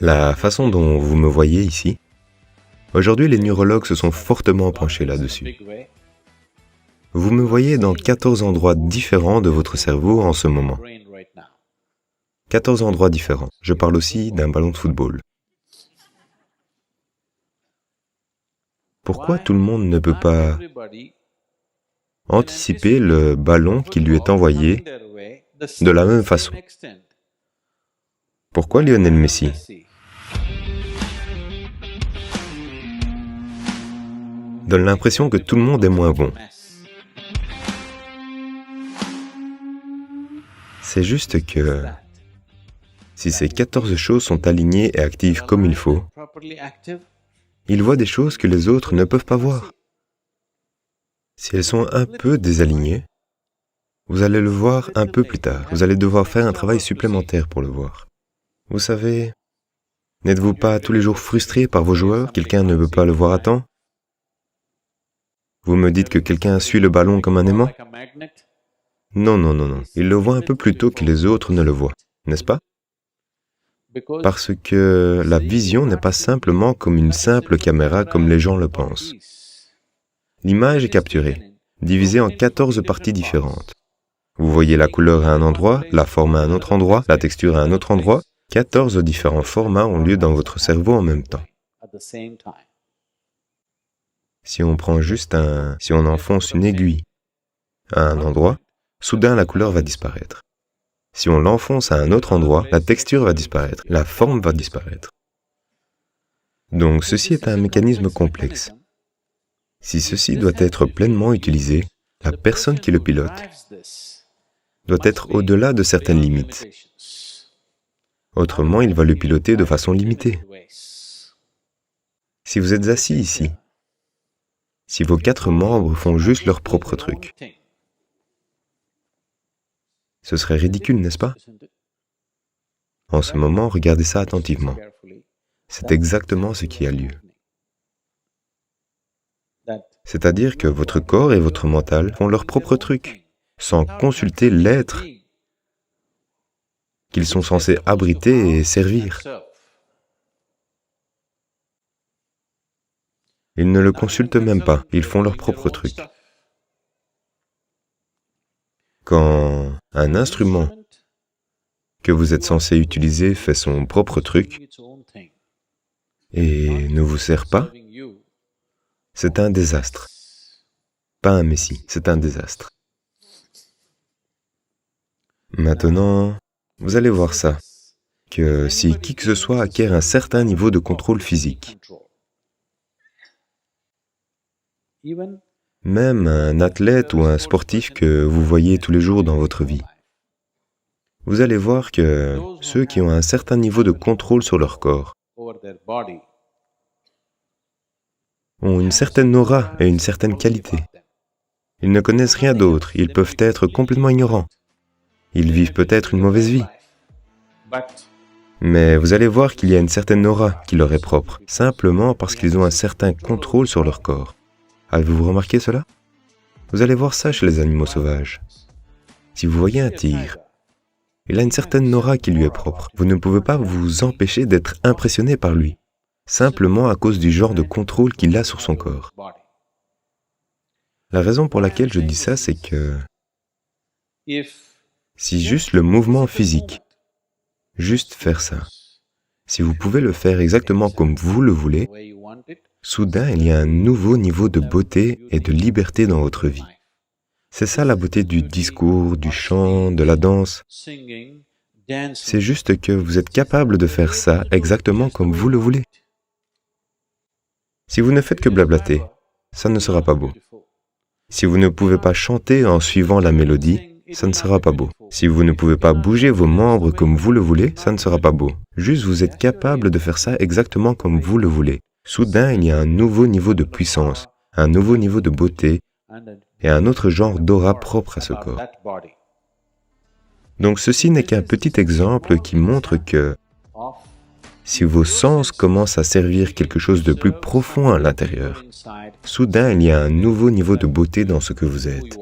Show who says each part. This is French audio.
Speaker 1: La façon dont vous me voyez ici, aujourd'hui les neurologues se sont fortement penchés là-dessus. Vous me voyez dans 14 endroits différents de votre cerveau en ce moment. 14 endroits différents. Je parle aussi d'un ballon de football. Pourquoi tout le monde ne peut pas anticiper le ballon qui lui est envoyé de la même façon? Pourquoi Lionel Messi donne l'impression que tout le monde est moins bon? C'est juste que si ces 14 choses sont alignées et actives comme il faut, il voit des choses que les autres ne peuvent pas voir. Si elles sont un peu désalignées, vous allez le voir un peu plus tard. Vous allez devoir faire un travail supplémentaire pour le voir. Vous savez, n'êtes-vous pas tous les jours frustré par vos joueurs? Quelqu'un ne veut pas le voir à temps? Vous me dites que quelqu'un suit le ballon comme un aimant? Non, non, non, non. Il le voit un peu plus tôt que les autres ne le voient, n'est-ce pas? Parce que la vision n'est pas simplement comme une simple caméra comme les gens le pensent. L'image est capturée, divisée en 14 parties différentes. Vous voyez la couleur à un endroit, la forme à un autre endroit, la texture à un autre endroit. 14 différents formats ont lieu dans votre cerveau en même temps. Si on enfonce une aiguille à un endroit, soudain la couleur va disparaître. Si on l'enfonce à un autre endroit, la texture va disparaître, la forme va disparaître. Donc ceci est un mécanisme complexe. Si ceci doit être pleinement utilisé, la personne qui le pilote doit être au-delà de certaines limites. Autrement, il va le piloter de façon limitée. Si vous êtes assis ici, si vos 4 membres font juste leur propre truc, ce serait ridicule, n'est-ce pas? En ce moment, regardez ça attentivement. C'est exactement ce qui a lieu. C'est-à-dire que votre corps et votre mental font leur propre truc, sans consulter l'être qu'ils sont censés abriter et servir. Ils ne le consultent même pas, ils font leur propre truc. Quand un instrument que vous êtes censé utiliser fait son propre truc et ne vous sert pas, c'est un désastre. Pas un messie, c'est un désastre. Maintenant, vous allez voir ça, que si qui que ce soit acquiert un certain niveau de contrôle physique, même un athlète ou un sportif que vous voyez tous les jours dans votre vie, vous allez voir que ceux qui ont un certain niveau de contrôle sur leur corps ont une certaine aura et une certaine qualité. Ils ne connaissent rien d'autre, ils peuvent être complètement ignorants. Ils vivent peut-être une mauvaise vie. Mais vous allez voir qu'il y a une certaine aura qui leur est propre, simplement parce qu'ils ont un certain contrôle sur leur corps. Avez-vous remarqué cela? Vous allez voir ça chez les animaux sauvages. Si vous voyez un tigre, il a une certaine aura qui lui est propre. Vous ne pouvez pas vous empêcher d'être impressionné par lui, simplement à cause du genre de contrôle qu'il a sur son corps. La raison pour laquelle je dis ça, c'est que si juste le mouvement physique, juste faire ça, si vous pouvez le faire exactement comme vous le voulez, soudain il y a un nouveau niveau de beauté et de liberté dans votre vie. C'est ça la beauté du discours, du chant, de la danse. C'est juste que vous êtes capable de faire ça exactement comme vous le voulez. Si vous ne faites que blablater, ça ne sera pas beau. Si vous ne pouvez pas chanter en suivant la mélodie, ça ne sera pas beau. Si vous ne pouvez pas bouger vos membres comme vous le voulez, ça ne sera pas beau. Juste vous êtes capable de faire ça exactement comme vous le voulez. Soudain, il y a un nouveau niveau de puissance, un nouveau niveau de beauté et un autre genre d'aura propre à ce corps. Donc ceci n'est qu'un petit exemple qui montre que si vos sens commencent à servir quelque chose de plus profond à l'intérieur, soudain il y a un nouveau niveau de beauté dans ce que vous êtes.